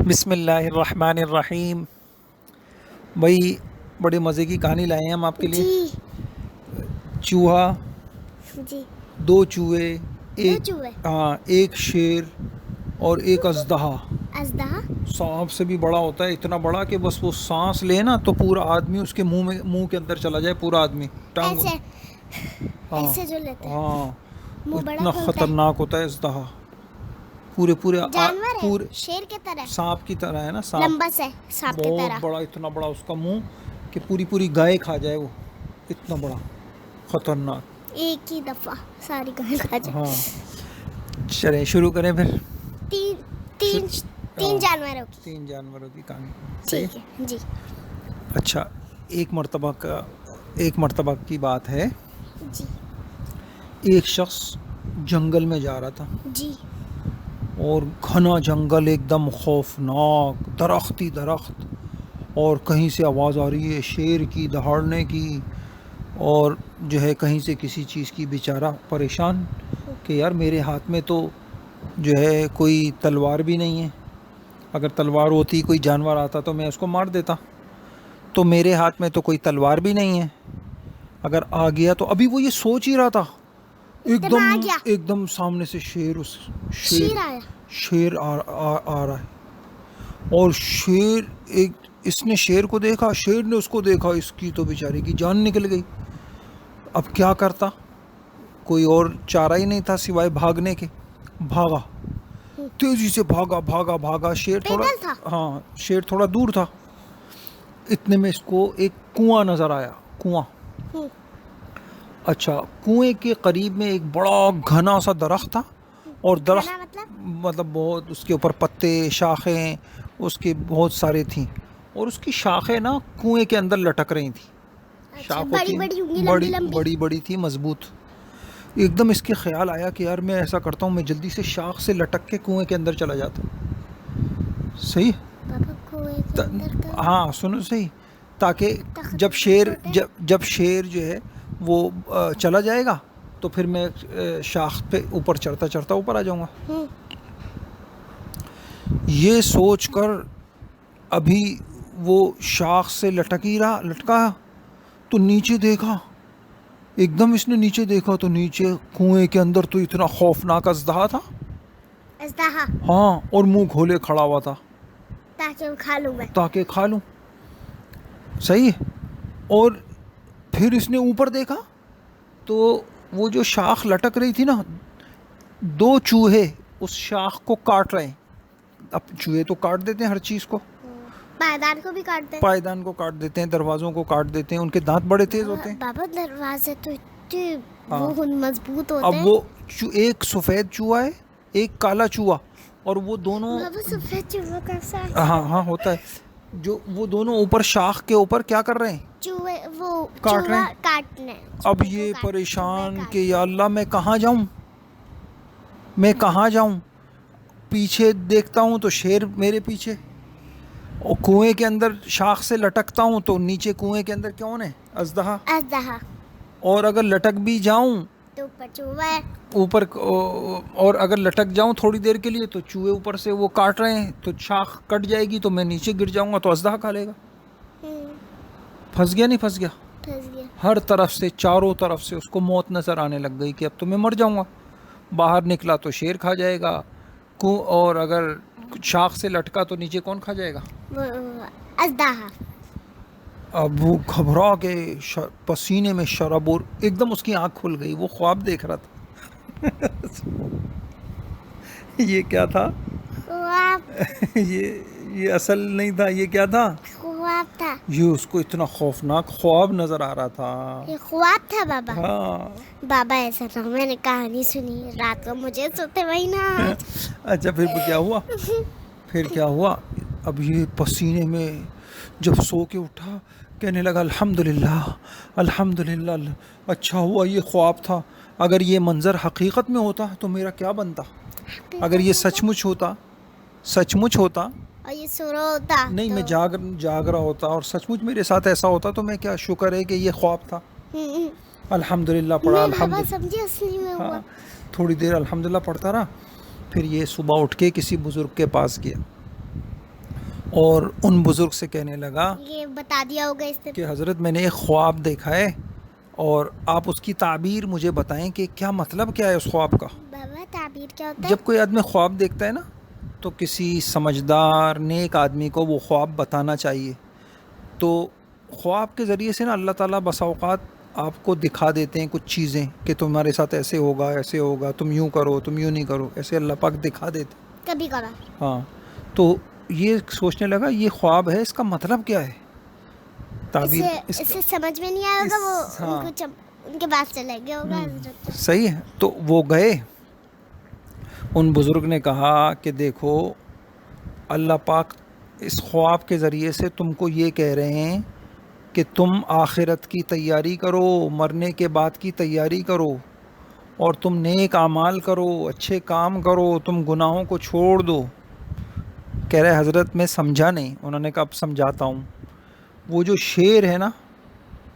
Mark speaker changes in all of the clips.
Speaker 1: بسم اللہ الرحمن الرحیم. بھائی بڑے مزے کی کہانی لائے ہیں ہم آپ کے لیے.
Speaker 2: جی
Speaker 1: چوہا،
Speaker 2: جی
Speaker 1: دو چوہے،
Speaker 2: دو چوہے،
Speaker 1: ایک شیر اور ایک اژدہا.
Speaker 2: اژدہا
Speaker 1: سانپ سے بھی بڑا ہوتا ہے، اتنا بڑا کہ بس وہ سانس لے نا تو پورا آدمی اس کے منہ کے اندر چلا جائے، پورا آدمی ٹانگ.
Speaker 2: ایسے
Speaker 1: ہاں
Speaker 2: ایسے جو لیتے ہیں،
Speaker 1: ہاں،
Speaker 2: منہ بڑا
Speaker 1: اتنا
Speaker 2: کھولتا ہے،
Speaker 1: خطرناک ہوتا ہے اژدہا. پورے
Speaker 2: جانور ہے
Speaker 1: پورے
Speaker 2: شیر کی طرح،
Speaker 1: سانپ کی طرح ہے نا، سانپ
Speaker 2: لمبا سے سانپ کی
Speaker 1: بہت
Speaker 2: طرح.
Speaker 1: بڑا، اتنا بڑا اس کا منہ کہ پوری گائے کھا جائے وہ، اتنا بڑا خطرناک.
Speaker 2: ایک ہی دفعہ ساری گائے کھا جائے.
Speaker 1: ہاں چلیں شروع کریں پھر.
Speaker 2: تین تین تین جانوروں کی.
Speaker 1: 3 جانوروں کی کہانی. صحیح.
Speaker 2: ٹھیک ہے جی.
Speaker 1: اچھا، ایک مرتبہ کی بات ہے.
Speaker 2: جی
Speaker 1: ایک شخص جنگل میں جا رہا تھا
Speaker 2: جی
Speaker 1: اور گھنا جنگل، ایک دم خوفناک، درخت ہی درخت، اور کہیں سے آواز آ رہی ہے شیر کی دہاڑنے کی، اور جو ہے کہیں سے کسی چیز کی. بیچارہ پریشان کہ یار میرے ہاتھ میں تو جو ہے کوئی تلوار بھی نہیں ہے، اگر تلوار ہوتی کوئی جانور آتا تو میں اس کو مار دیتا، تو میرے ہاتھ میں تو کوئی تلوار بھی نہیں ہے. اگر آ گیا تو ابھی وہ یہ سوچ ہی رہا تھا، ایک دم سامنے سے
Speaker 2: شیر آیا.
Speaker 1: شیر آ رہا ہے. اور اس نے شیر کو دیکھا، شیر نے اس کو دیکھا، اس کی تو بیچارے کی جان نکل گئی. اب کیا کرتا، کوئی اور چارہ ہی نہیں تھا سوائے بھاگنے کے. بھاگا، تیزی سے بھاگا. شیر تھوڑا دور تھا. اتنے میں اس کو ایک کنواں نظر آیا. کنواں، اچھا، کنویں کے قریب میں ایک بڑا گھنا سا درخت تھا، اور درخت مطلب بہت، اس کے اوپر پتے، شاخیں اس کے بہت سارے تھیں، اور اس کی شاخیں نا کنویں کے اندر لٹک رہی تھیں. بڑی بڑی تھی، مضبوط. ایک دم اس کے خیال آیا کہ یار میں ایسا کرتا ہوں، میں جلدی سے شاخ سے لٹک کے کنویں کے اندر چلا جاتا ہوں. صحیح. ہاں سنو صحیح، تاکہ جب شیر جو ہے وہ چلا جائے گا تو پھر میں شاخ پہ اوپر چڑھتا اوپر آ جاؤں گا. یہ سوچ کر ابھی وہ شاخ سے لٹکا تو نیچے دیکھا. ایک دم اس نے نیچے دیکھا تو نیچے کنویں کے اندر تو اتنا خوفناک اژدہا تھا. ہاں، اور منہ کھولے کھڑا ہوا تھا تاکہ کھا لوں. صحیح. اور پھر اس نے اوپر دیکھا تو وہ جو شاخ لٹک رہی تھی نا، 2 چوہے اس شاخ کو کاٹ رہے ہیں. اب چوہے تو کاٹ دیتے ہیں ہر چیز کو، پائیدان کو کاٹ دیتے ہیں، دروازوں کو کاٹ دیتے ہیں، ان کے دانت بڑے تیز ہوتے ہیں.
Speaker 2: بابا دروازے تو اتنے مضبوط ہوتے ہیں.
Speaker 1: اب وہ ایک سفید چوہا ہے، ایک کالا چوہا، اور وہ دونوں
Speaker 2: سفید چوہا کیسا ہے؟
Speaker 1: ہاں ہوتا ہے. جو وہ دونوں اوپر شاخ کے اوپر کیا کر رہے ہیں،
Speaker 2: چوہے وہ
Speaker 1: کاٹ رہے ہیں.
Speaker 2: کاٹنے.
Speaker 1: اب یہ پریشان کہ یا اللہ میں کہاں جاؤں. پیچھے دیکھتا ہوں تو شیر میرے پیچھے، اور کنویں کے اندر شاخ سے لٹکتا ہوں تو نیچے کنویں کے اندر کون ہے، اژدہا. اور اگر لٹک بھی جاؤں
Speaker 2: تو اوپر چوہا ہے،
Speaker 1: اوپر، اور اگر لٹک جاؤں تھوڑی دیر کے لیے تو چوہے اوپر سے وہ کاٹ رہے ہیں، تو شاخ کٹ جائے گی تو میں نیچے گر جاؤں گا تو اژدہا کھا لے گا. پھنس گیا نہیں پھنس گیا. ہر طرف سے، چاروں طرف سے اس کو موت نظر آنے لگ گئی کہ اب تو میں مر جاؤں گا. باہر نکلا تو شیر کھا جائے گا، اور اگر شاخ سے لٹکا تو نیچے کون کھا جائے گا،
Speaker 2: اژدہا.
Speaker 1: اب وہ گھبرا کے پسینے میں شرابور، ایک دم اس کی آنکھ کھل گئی. وہ خواب دیکھ رہا تھا. یہ کیا تھا، یہ اصل نہیں تھا، یہ کیا تھا،
Speaker 2: خواب تھا.
Speaker 1: یہ اس کو اتنا خوفناک خواب نظر آ رہا تھا.
Speaker 2: یہ خواب تھا بابا.
Speaker 1: ہاں
Speaker 2: بابا ایسا تھا، میں نے کہانی سنی رات کو، مجھے سوتے وہی نا.
Speaker 1: اچھا پھر کیا ہوا. اب یہ پسینے میں جب سو کے اٹھا کہنے لگا الحمدللہ، اچھا ہوا یہ خواب تھا. اگر یہ منظر حقیقت میں ہوتا تو میرا کیا بنتا. اگر یہ سچ مچ ہوتا
Speaker 2: اور یہ سو رہا ہوتا
Speaker 1: نہیں، میں جاگ رہا ہوتا اور سچ مچ میرے ساتھ ایسا ہوتا تو میں کیا شکر ہے کہ یہ خواب تھا. الحمدللہ پڑھا، الحمدللہ، تھوڑی دیر الحمدللہ پڑھتا رہا. پھر یہ صبح اٹھ کے کسی بزرگ کے پاس گیا. اور ان بزرگ سے کہنے لگا
Speaker 2: یہ بتا دیا ہوگا اس نے.
Speaker 1: کہ حضرت میں نے ایک خواب دیکھا ہے اور آپ اس کی تعبیر مجھے بتائیں کہ کیا مطلب کیا ہے اس خواب کا.
Speaker 2: بابا تعبیر کیا ہوتا ہے؟
Speaker 1: جب کوئی آدمی خواب دیکھتا ہے نا تو کسی سمجھدار نیک آدمی کو وہ خواب بتانا چاہیے. تو خواب کے ذریعے سے نا اللہ تعالیٰ بسا اوقات آپ کو دکھا دیتے ہیں کچھ چیزیں کہ تمہارے ساتھ ایسے ہوگا, تم یوں کرو, تم یوں نہیں کرو, ایسے اللہ پاک دکھا دیتے.
Speaker 2: کبھی کبھار.
Speaker 1: ہاں, تو یہ سوچنے لگا یہ خواب ہے, اس کا مطلب کیا ہے. تعبیر
Speaker 2: اس سے سمجھ میں نہیں آیا ہوگا, وہ
Speaker 1: ہاں
Speaker 2: ان کے پاس چلے گیا ہوگا حضرت.
Speaker 1: صحیح ہے. تو وہ گئے, ان بزرگ نے کہا کہ دیکھو اللہ پاک اس خواب کے ذریعے سے تم کو یہ کہہ رہے ہیں کہ تم آخرت کی تیاری کرو, مرنے کے بعد کی تیاری کرو, اور تم نیک اعمال کرو, اچھے کام کرو, تم گناہوں کو چھوڑ دو. کہہ رہے حضرت میں سمجھا نہیں. انہوں نے کہا اب سمجھاتا ہوں. وہ جو شیر ہے نا,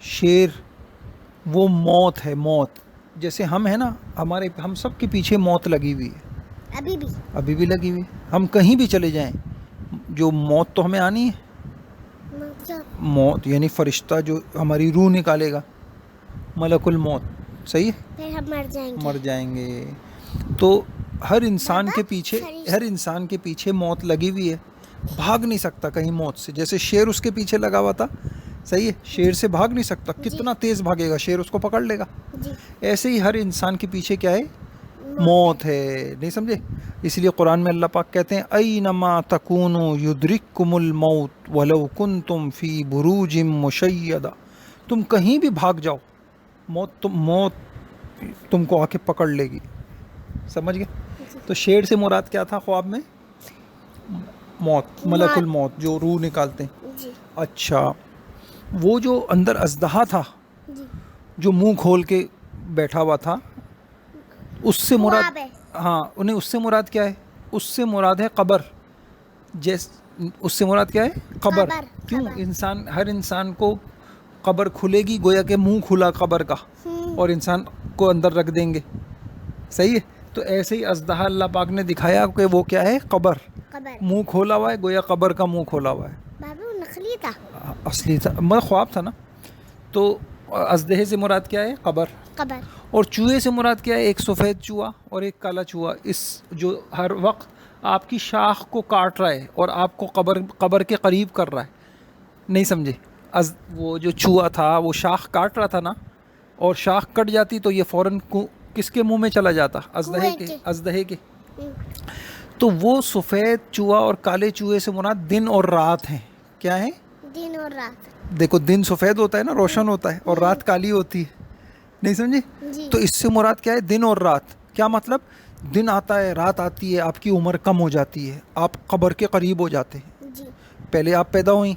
Speaker 1: شیر وہ موت ہے, موت. جیسے ہم ہیں نا, ہم سب کے پیچھے موت لگی ہوئی ہے, ابھی بھی لگی ہوئی ہے. ہم کہیں بھی چلے جائیں جو موت تو ہمیں آنی ہے. موت یعنی فرشتہ جو ہماری روح نکالے گا, ملک الموت. صحیح ہے,
Speaker 2: پھر ہم
Speaker 1: مر جائیں گے. تو ہر انسان کے پیچھے موت لگی ہوئی ہے, بھاگ نہیں سکتا کہیں موت سے. جیسے شیر اس کے پیچھے لگا ہوا تھا, صحیح ہے, شیر سے بھاگ نہیں سکتا, کتنا تیز بھاگے گا شیر اس کو پکڑ لے گا. ایسے ہی ہر انسان کے پیچھے کیا ہے, موت ہے. نہیں سمجھے؟ اس لیے قرآن میں اللہ پاک کہتے ہیں اینما تکونوا یدرککم الموت ولو کنتم فی بروج مشیدہ. تم کہیں بھی بھاگ جاؤ, موت تم کو آ کے پکڑ لے گی. سمجھ گئے؟ تو شیر سے مراد کیا تھا خواب میں؟ موت, ملک الموت جو روح نکالتے ہیں. اچھا, وہ جو اندر اژدہا تھا جو منہ کھول کے بیٹھا ہوا تھا, اس سے مراد, ہاں انہیں اس سے مراد کیا ہے؟ اس سے مراد ہے قبر. اس سے مراد کیا ہے؟ قبر. کیوں؟ ہر انسان کو قبر کھلے گی, گویا کہ منہ کھلا قبر کا, اور انسان کو اندر رکھ دیں گے. صحیح ہے. تو ایسے ہی اژدہا اللہ پاک نے دکھایا کہ وہ کیا ہے؟ قبر. منہ کھولا ہوا ہے, گویا قبر کا منہ کھولا ہوا ہے.
Speaker 2: بابا نقلی تھا,
Speaker 1: اصلی تھا, مگر خواب تھا نا. تو اژدہے سے مراد کیا ہے؟ قبر. اور چوہے سے مراد کیا ہے؟ ایک سفید چوہا اور ایک کالا چوہا, اس جو ہر وقت آپ کی شاخ کو کاٹ رہا ہے اور آپ کو قبر کے قریب کر رہا ہے. نہیں سمجھے؟ وہ جو چوہا تھا وہ شاخ کاٹ رہا تھا نا, اور شاخ کٹ جاتی تو یہ فوراً کس کے منہ میں چلا جاتا؟ اژدہے کے. تو وہ سفید چوہا اور کالے چوہے سے مراد دن اور رات ہیں. کیا ہیں؟
Speaker 2: دن اور رات.
Speaker 1: دیکھو دن سفید ہوتا ہے نا, روشن ہوتا ہے, اور رات کالی ہوتی ہے. نہیں سمجھے؟ تو اس سے مراد کیا ہے؟ دن اور رات. کیا مطلب؟ دن آتا ہے, رات آتی ہے, آپ کی عمر کم ہو جاتی ہے, آپ قبر کے قریب ہو جاتے ہیں. پہلے آپ پیدا ہوئیں,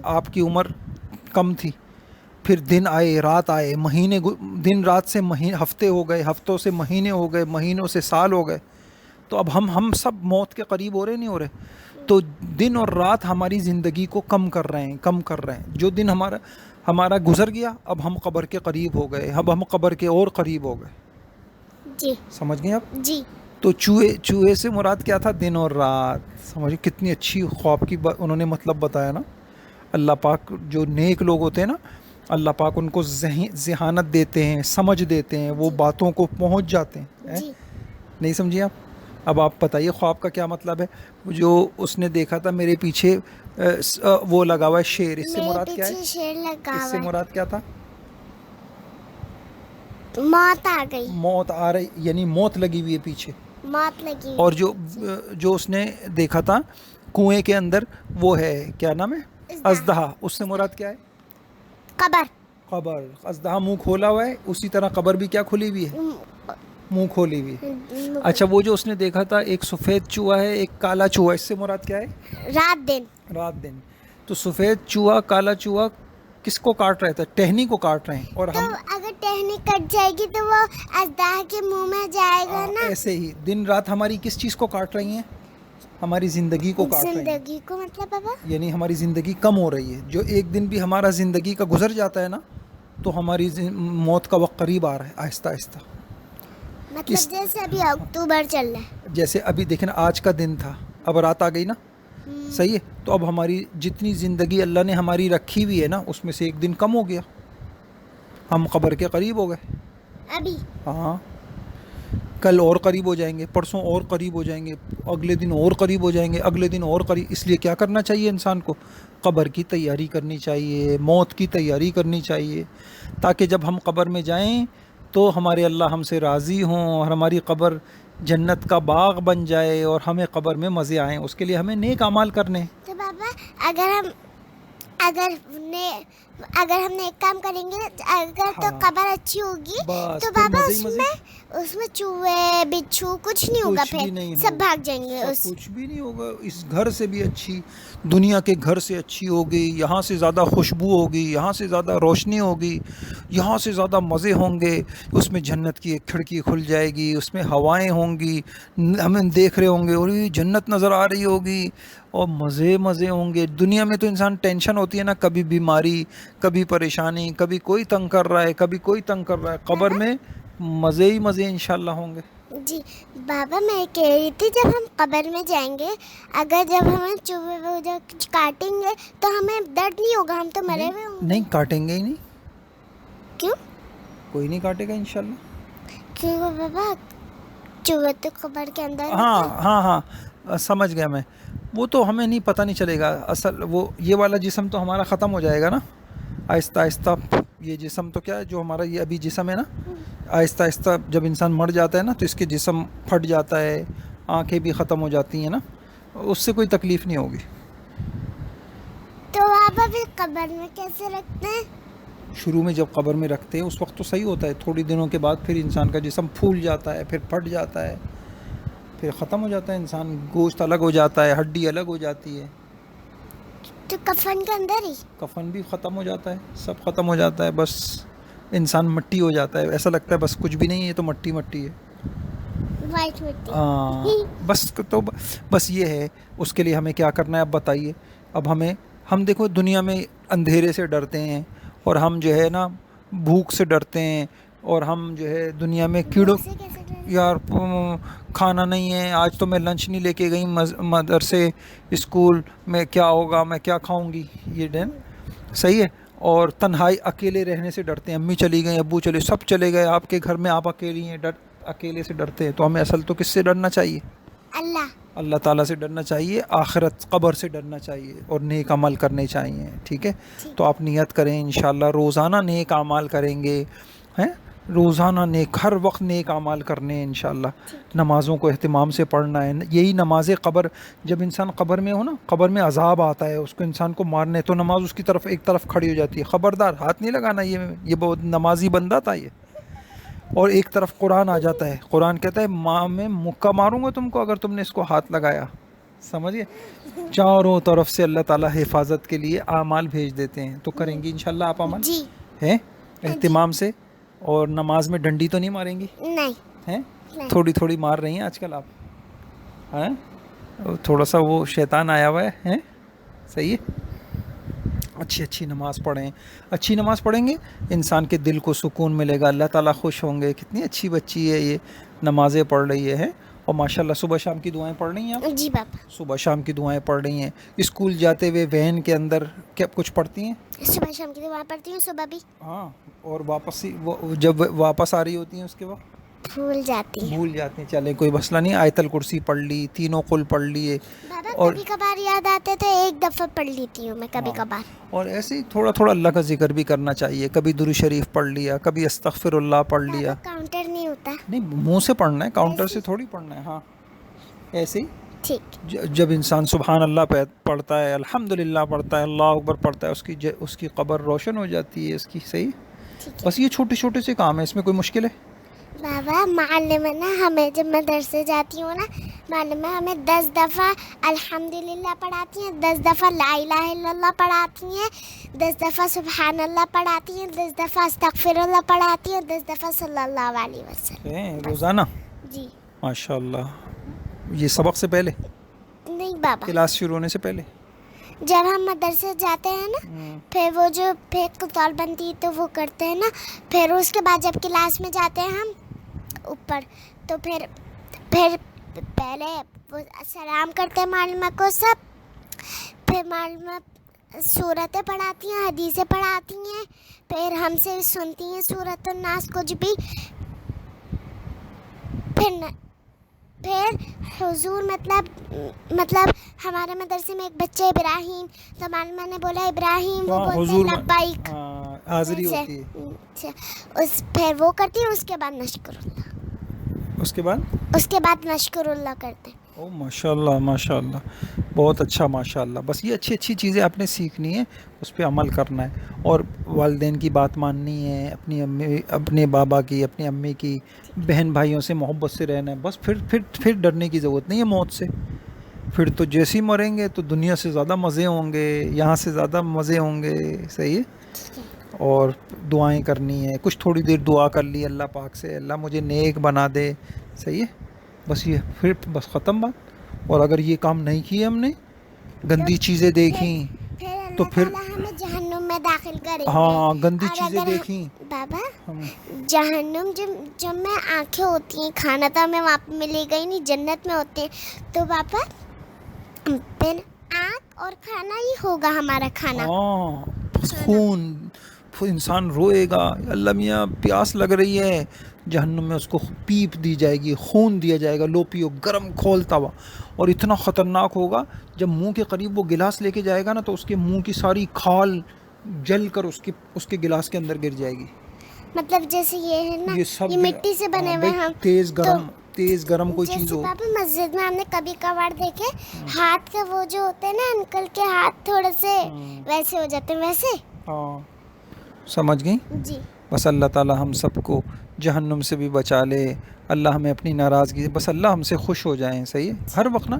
Speaker 1: آپ کی عمر کم تھی, پھر دن آئے, رات آئے, مہینے, دن رات سے ہفتے ہو گئے, ہفتوں سے مہینے ہو گئے, مہینوں سے سال ہو گئے. تو اب ہم سب موت کے قریب ہو رہے نہیں ہو رہے. تو دن اور رات ہماری زندگی کو کم کر رہے ہیں. جو دن ہمارا گزر گیا, اب ہم قبر کے قریب ہو گئے, اب ہم قبر کے اور قریب ہو گئے.
Speaker 2: جی
Speaker 1: سمجھ گئے آپ؟
Speaker 2: جی.
Speaker 1: تو چوہے سے مراد کیا تھا؟ دن اور رات. سمجھ, کتنی اچھی خواب کی انہوں نے مطلب بتایا نا. اللہ پاک جو نیک لوگ ہوتے ہیں نا, اللہ پاک ان کو ذہانت دیتے ہیں, سمجھ دیتے ہیں, وہ باتوں کو پہنچ جاتے ہیں. نہیں سمجھے آپ؟ اب آپ بتائیے خواب کا کیا مطلب ہے. جو اس نے دیکھا تھا میرے پیچھے وہ لگا ہوا ہے شیر, اس سے مراد کیا ہے؟
Speaker 2: شیر لگا ہوا.
Speaker 1: اس سے مراد کیا تھا؟
Speaker 2: موت آ گئی.
Speaker 1: موت آ رہی, یعنی موت لگی ہوئی ہے پیچھے.
Speaker 2: موت لگی. اور
Speaker 1: جو اس نے دیکھا تھا کنویں کے اندر, وہ ہے کیا نام ہے؟ اژدہا. اس سے مراد کیا ہے؟ قبر. اژدہا منہ کھولا ہوا ہے, اسی طرح قبر بھی کیا کھلی ہوئی ہے؟ منہ کھولی ہوئی. اچھا, وہ جو اس نے دیکھا تھا ایک سفید چوہا ہے, ایک کالا چوہا, اس سے مراد کیا ہے؟ رات دن. تو سفید چوہا, کالا چوہا کس کو کاٹ رہے تھے؟ ٹہنی کو کاٹ رہے ہیں. اور ہم
Speaker 2: اگر ٹہنی کٹ جائے گی تو وہ اژدہا کے منہ میں جائے گا نا.
Speaker 1: ایسے ہی دن رات ہماری کس چیز کو کاٹ رہی ہیں؟ ہماری زندگی کو کاٹ رہی ہیں.
Speaker 2: زندگی کو مطلب بابا,
Speaker 1: یعنی ہماری زندگی کم ہو رہی ہے. جو ایک دن بھی ہمارا زندگی کا گزر جاتا ہے نا, تو ہماری موت کا وقت قریب آ رہا ہے آہستہ آہستہ.
Speaker 2: مطلب جیسے ابھی اکتوبر چل رہا ہے,
Speaker 1: جیسے ابھی دیکھیں نا, آج کا دن تھا, اب رات آ گئی نا, صحیح ہے. تو اب ہماری جتنی زندگی اللہ نے ہماری رکھی ہوئی ہے نا اس میں سے ایک دن کم ہو گیا, ہم قبر کے قریب ہو گئے.
Speaker 2: ابھی
Speaker 1: ہاں, کل اور قریب ہو جائیں گے, پرسوں اور قریب ہو جائیں گے, اگلے دن اور قریب ہو جائیں گے, اگلے دن اور قریب. اس لیے کیا کرنا چاہیے انسان کو؟ قبر کی تیاری کرنی چاہیے, موت کی تیاری کرنی چاہیے, تاکہ جب ہم قبر میں جائیں تو ہمارے اللہ ہم سے راضی ہوں اور ہماری قبر جنت کا باغ بن جائے اور ہمیں قبر میں مزے آئیں. اس کے لیے ہمیں نیک اعمال کرنے.
Speaker 2: تو بابا اگر ہم ایک کام کریں گے اگر تو قبر اچھی ہوگی
Speaker 1: بس
Speaker 2: تو
Speaker 1: پھر
Speaker 2: بابا
Speaker 1: مزے ہی مزے.
Speaker 2: اس میں چوہے بچھو کچھ نہیں ہوگا,
Speaker 1: کچھ بھی
Speaker 2: پھر
Speaker 1: نہیں
Speaker 2: سب
Speaker 1: ہوگا,
Speaker 2: بھاگ جائیں گے.
Speaker 1: سب کچھ بھی نہیں ہوگا. اس گھر سے بھی اچھی, دنیا کے گھر سے اچھی ہوگی, یہاں سے زیادہ خوشبو ہوگی, یہاں سے زیادہ روشنی ہوگی, یہاں سے زیادہ مزے ہوں گے. اس میں جنت کی ایک کھڑکی کھل جائے گی, اس میں ہوائیں ہوں گی, ہمیں دیکھ رہے ہوں گے اور یہ جنت نظر آ رہی ہوگی اور مزے ہوں گے. دنیا میں تو انسان ٹینشن ہوتی ہے نا, کبھی بیماری, کبھی پریشانی, کبھی کوئی تنگ کر رہا ہے, کبھی کوئی تنگ کر رہا ہے. قبر میں مزے ہی مزے انشاءاللہ ہوں گے.
Speaker 2: جی بابا میں کہہ رہی تھی جب ہم قبر میں جائیں گے اگر جب ہمیں چوہے وغیرہ کچھ کاٹیں گے تو ہمیں درد نہیں ہوگا, ہم تو مرے ہوئے ہوں گے.
Speaker 1: نہیں کاٹیں گے ہی نہیں.
Speaker 2: کیوں؟
Speaker 1: کوئی نہیں کاٹے گا انشاءاللہ.
Speaker 2: کیوں بابا؟ چوہے تو قبر کے اندر
Speaker 1: ہاں سمجھ گیا میں. وہ تو ہمیں نہیں پتہ نہیں چلے گا. اصل وہ یہ والا جسم تو ہمارا ختم ہو جائے گا نا آہستہ آہستہ. یہ جسم تو کیا ہے, جو ہمارا یہ ابھی جسم ہے نا, آہستہ آہستہ جب انسان مر جاتا ہے نا تو اس کے جسم پھٹ جاتا ہے, آنکھیں بھی ختم ہو جاتی ہیں نا, اس سے کوئی تکلیف نہیں ہوگی.
Speaker 2: تو بابا پھر قبر میں کیسے رکھتے ہیں؟
Speaker 1: شروع میں جب قبر میں رکھتے ہیں اس وقت تو صحیح ہوتا ہے, تھوڑی دنوں کے بعد پھر انسان کا جسم پھول جاتا ہے, پھر پھٹ جاتا ہے, پھر ختم ہو جاتا ہے انسان, گوشت الگ ہو جاتا ہے, ہڈی الگ ہو جاتی ہے.
Speaker 2: تو کفن کے اندر ہی
Speaker 1: کفن بھی ختم ہو جاتا ہے, سب ختم ہو جاتا ہے, بس انسان مٹی ہو جاتا ہے. ایسا لگتا ہے بس کچھ بھی نہیں ہے, تو مٹی ہے.
Speaker 2: وائٹ مٹی.
Speaker 1: بس یہ ہے. اس کے لیے ہمیں کیا کرنا ہے اب بتائیے. اب ہم دیکھو دنیا میں اندھیرے سے ڈرتے ہیں, اور ہم جو ہے نا بھوک سے ڈرتے ہیں, اور ہم جو ہے دنیا میں کیڑوں, یار کھانا نہیں ہے آج تو میں لنچ نہیں لے کے گئی مدرسے اسکول میں, کیا ہوگا, میں کیا کھاؤں گی, یہ ڈن صحیح ہے. اور تنہائی اکیلے رہنے سے ڈرتے ہیں, امی چلی گئیں, ابو چلے, سب چلے گئے, آپ کے گھر میں آپ اکیلی ہیں, اکیلے سے ڈرتے ہیں. تو ہمیں اصل تو کس سے ڈرنا چاہیے؟ اللہ تعالیٰ سے ڈرنا چاہیے, آخرت قبر سے ڈرنا چاہیے, اور نیک عمل کرنے چاہیے. ٹھیک ہے, تو آپ نیت کریں انشاءاللہ روزانہ نیک اعمال کریں گے, ہیں روزانہ نیک, ہر وقت نیک اعمال کرنے ہیں انشاءاللہ. نمازوں کو اہتمام سے پڑھنا ہے. یہی نماز قبر, جب انسان قبر میں ہو نا, قبر میں عذاب آتا ہے, اس کو انسان کو مارنے, تو نماز اس کی طرف ایک طرف کھڑی ہو جاتی ہے, خبردار ہاتھ نہیں لگانا, یہ بہت نمازی بندہ تھا یہ. اور ایک طرف قرآن آ جاتا ہے, قرآن کہتا ہے ماں میں مکہ ماروں گا تم کو اگر تم نے اس کو ہاتھ لگایا. سمجھیے, چاروں طرف سے اللہ تعالیٰ حفاظت کے لیے اعمال بھیج دیتے ہیں. تو کریں گی انشاءاللہ آپ عمل
Speaker 2: جی
Speaker 1: ہیں اہتمام سے. اور نماز میں ڈنڈی تو نہیں ماریں گی
Speaker 2: نہیں
Speaker 1: ہیں؟ تھوڑی تھوڑی مار رہی ہیں آج کل آپ, ہیں تھوڑا سا وہ شیطان آیا ہوا ہے, ہیں صحیح ہے. اچھی نماز پڑھیں, اچھی نماز پڑھیں گے انسان کے دل کو سکون ملے گا, اللہ تعالیٰ خوش ہوں گے. کتنی اچھی بچی ہے یہ, نمازیں پڑھ رہی ہے, اور ماشاءاللہ صبح شام کی دعائیں پڑھ رہی ہیں آپ.
Speaker 2: جی بابا
Speaker 1: صبح شام کی دعائیں پڑھ رہی ہیں. اسکول جاتے ہوئے وین کے اندر کیا کچھ پڑھتی ہیں؟
Speaker 2: صبح شام کی دعا پڑھتی ہوں, صبح بھی.
Speaker 1: ہاں, اور واپس جب واپس آ رہی ہوتی ہیں اس کے وقت
Speaker 2: بھول جاتی
Speaker 1: ہیں. چلے کوئی مسئلہ نہیں, آیت الکرسی پڑھ لی, تینوں قل پڑھ لیے.
Speaker 2: بابا
Speaker 1: اور
Speaker 2: کبھی کبھار یاد آتے تھے, ایک دفعہ پڑھ لیتی ہوں میں کبھی کبھار.
Speaker 1: اور ایسے ہی تھوڑا تھوڑا اللہ کا ذکر بھی کرنا چاہیے. کبھی درود شریف پڑھ لیا, کبھی استغفر اللہ پڑھ لیا.
Speaker 2: کاؤنٹر نہیں ہوتا,
Speaker 1: نہیں منہ سے پڑھنا ہے, کاؤنٹر سے تھوڑی پڑھنا ہے. ہاں ایسے ہی
Speaker 2: ٹھیک.
Speaker 1: جب انسان سبحان اللہ پڑھتا ہے, الحمدللہ پڑھتا ہے, اللہ اکبر پڑھتا ہے, اس کی قبر روشن ہو جاتی ہے اس کی. صحیح. بس یہ چھوٹے چھوٹے سے کام ہے, اس میں کوئی مشکل ہے؟
Speaker 2: بابا معلم نا ہمیں جب مدرسے جاتی ہوں نا, معلم ہمیں 10 دفعہ الحمدللہ پڑھاتی ہیں, 10 دفعہ لا الہ الا اللہ پڑھاتی ہیں, 10 دفعہ سبحان اللہ پڑھاتی ہیں, 10 دفعہ استغفر اللہ پڑھاتی ہیں, 10 دفعہ صلی اللہ علیہ وسلم
Speaker 1: روزانہ.
Speaker 2: جی
Speaker 1: ماشاء اللہ. یہ سبق سے پہلے
Speaker 2: نہیں بابا,
Speaker 1: کلاس شروع ہونے سے پہلے.
Speaker 2: جب ہم مدرسے جاتے ہیں نا, پھر وہ جو پھر کتال بنتی ہے تو وہ کرتے ہیں نا, پھر اس کے بعد جب کلاس میں جاتے ہیں ہم اوپر, تو پھر پہلے وہ سلام کرتے ہیں معلمہ کو سب, پھر معلومہ صورتیں پڑھاتی ہیں، حدیثیں پڑھاتی ہیں، پھر ہم سے سنتی ہیں سورۃ الناس کچھ بھی. پھر حضور مطلب ہمارے مدرسے میں ایک بچہ ابراہیم، تو معلومہ نے بولا ابراہیم، وہ
Speaker 1: ہاں،
Speaker 2: بولتے
Speaker 1: حضور
Speaker 2: ہیں لبیک.
Speaker 1: حاضری ہوتی ہے.
Speaker 2: اچھا، پھر وہ کرتی ہیں، اس کے بعد نشکر اللہ،
Speaker 1: اس کے بعد
Speaker 2: نشکر اللہ کرتے ہیں.
Speaker 1: او ماشاء اللہ ماشاء اللہ، بہت اچھا ماشاء اللہ. بس یہ اچھی اچھی چیزیں آپ نے سیکھنی ہے، اس پہ عمل کرنا ہے، اور والدین کی بات ماننی ہے، اپنی امی، اپنے بابا کی، اپنی امی کی، بہن بھائیوں سے محبت سے رہنا ہے. بس پھر ڈرنے کی ضرورت نہیں ہے موت سے. پھر تو جیسے ہی مریں گے تو دنیا سے زیادہ مزے ہوں گے، یہاں سے زیادہ مزے ہوں گے. صحیح ہے. اور دعائیں کرنی ہے، کچھ تھوڑی دیر دعا کر لی اللہ پاک سے، اللہ مجھے نیک بنا دے. صحیح ہے. بس یہ پھر بس ختم بات. اور اگر یہ کام نہیں کیے ہم نے، گندی چیزیں دیکھیں تو
Speaker 2: اللہ
Speaker 1: پھر
Speaker 2: تعالیٰ ہمیں جہنم میں داخل کریں گے.
Speaker 1: ہاں، گندی
Speaker 2: اور
Speaker 1: چیزیں
Speaker 2: اگر
Speaker 1: دیکھیں.
Speaker 2: بابا جہنم جب میں آنکھیں ہوتی ہیں، کھانا تو ہمیں وہاں پہ ملے گا ہی نہیں، جنت میں ہوتے ہیں، تو پاپا پھر آنکھ اور کھانا ہی ہوگا ہمارا کھانا.
Speaker 1: خون انسان روئے گا، اللہ میاں پیاس لگ رہی ہے. جہنم میں اس کو پیپ دی جائے گی، خون دیا جائے گا، لو پیو، گرم کھولتا ہوا. اور اتنا خطرناک ہوگا، جب منہ کے قریب وہ گلاس لے کے جائے گا نا، تو اس کے منہ کی ساری کھال جل کر اس کے گلاس کے اندر گر جائے گی.
Speaker 2: مطلب جیسے یہ ہے نا،
Speaker 1: یہ سب
Speaker 2: مٹی سے بنے ہوئے ہم.
Speaker 1: تیز گرم کوئی چیز
Speaker 2: جیسے
Speaker 1: ہو.
Speaker 2: پاپا مسجد میں ہم نے کبھی کبھار دیکھے ہاتھ کا وہ جو ہوتے ہیں نا انکل کے ہاتھ تھوڑے سے ویسے ہو جاتے ہیں، ویسے.
Speaker 1: سمجھ گئی.
Speaker 2: جی.
Speaker 1: بس اللہ تعالی ہم سب کو جہنم سے بھی بچا لے. اللہ ہمیں اپنی ناراضگی، بس اللہ ہم سے خوش ہو جائیں. صحیح ہے. ہر وقت نا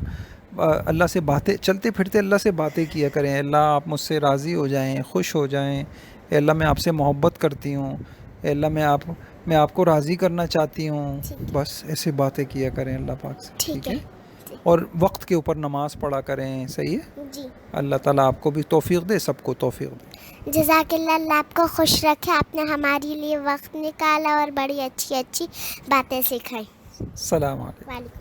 Speaker 1: اللہ سے باتیں، چلتے پھرتے اللہ سے باتیں کیا کریں. اللہ آپ مجھ سے راضی ہو جائیں، خوش ہو جائیں. اے اللہ میں آپ سے محبت کرتی ہوں. اے اللہ میں آپ کو راضی کرنا چاہتی ہوں. بس ایسے باتیں کیا کریں اللہ پاک سے. ٹھیک ہے. اور وقت کے اوپر نماز پڑھا کریں. صحیح ہے.
Speaker 2: جی.
Speaker 1: اللہ تعالیٰ آپ کو بھی توفیق دے، سب کو توفیق دے.
Speaker 2: جزاک اللہ. اللہ آپ کو خوش رکھے. آپ نے ہمارے لیے وقت نکالا اور بڑی اچھی اچھی باتیں سکھائی.
Speaker 1: السلام علیکم.
Speaker 2: وعلیکم.